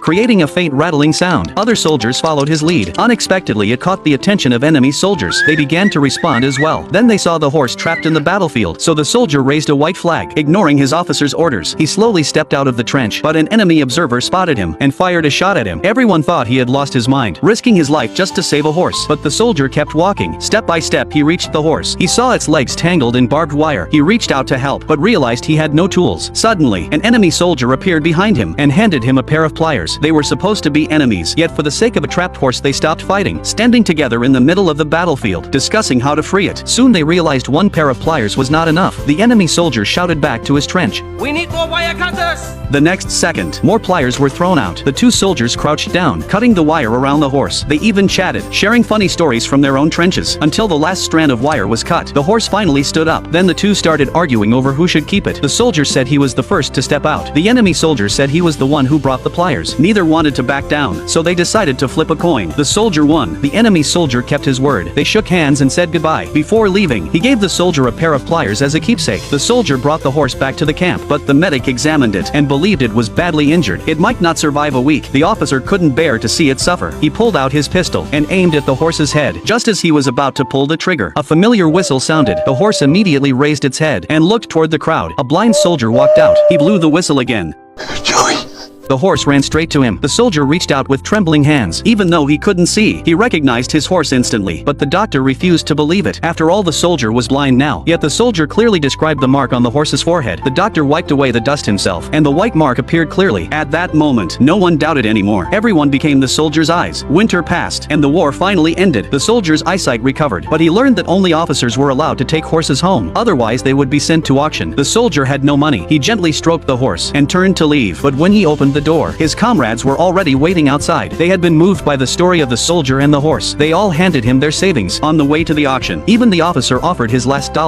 creating a faint rattling sound. Other soldiers followed his lead. Unexpectedly, it caught the attention of enemy soldiers. They began to respond as well. Then they saw the horse trapped in the battlefield, so the soldier raised a white flag. Ignoring his officer's orders, he slowly stepped out of the trench, but an enemy observer spotted him and fired a shot at him. Everyone thought he had lost his mind, risking his life just to save a horse. But the soldier kept walking. Step by step, he reached the horse. He saw its legs tangled in barbed wire. He reached out to help, but realized he had no tools. Suddenly, an enemy soldier appeared behind him and handed him a pair of pliers. They were supposed to be enemies, yet for the sake of a trapped horse they stopped fighting, standing together in the middle of the battlefield, discussing how to free it. Soon they realized one pair of pliers was not enough. The enemy soldier shouted back to his trench, "We need more wire cutters!" The next second, more pliers were thrown out. The two soldiers crouched down, cutting the wire around the horse. They even chatted, sharing funny stories from their own trenches, until the last strand of wire was cut. The horse finally stood up. Then the two started arguing over who should keep it. The soldier said he was the first to step out. The enemy soldier said he was the one who brought the pliers. Neither wanted to back down, so they decided to flip a coin. The soldier won. The enemy soldier kept his word. They shook hands and said goodbye. Before leaving, he gave the soldier a pair of pliers as a keepsake. The soldier brought the horse back to the camp, but the medic examined it and believed it was badly injured. It might not survive a week. The officer couldn't bear to see it suffer. He pulled out his pistol and aimed at the horse's head. Just as he was about to pull the trigger, a familiar whistle sounded. The horse immediately raised its head and looked toward the crowd. A blind soldier walked out. He blew the whistle again. Joey. The horse ran straight to him. The soldier reached out with trembling hands. Even though he couldn't see, he recognized his horse instantly. But the doctor refused to believe it. After all, the soldier was blind now. Yet the soldier clearly described the mark on the horse's forehead. The doctor wiped away the dust himself, and the white mark appeared clearly. At that moment, no one doubted anymore. Everyone became the soldier's eyes. Winter passed, and the war finally ended. The soldier's eyesight recovered, but he learned that only officers were allowed to take horses home. Otherwise, they would be sent to auction. The soldier had no money. He gently stroked the horse and turned to leave. But when he opened the door, his comrades were already waiting outside. They had been moved by the story of the soldier and the horse. They all handed him their savings on the way to the auction. Even the officer offered his last dollar.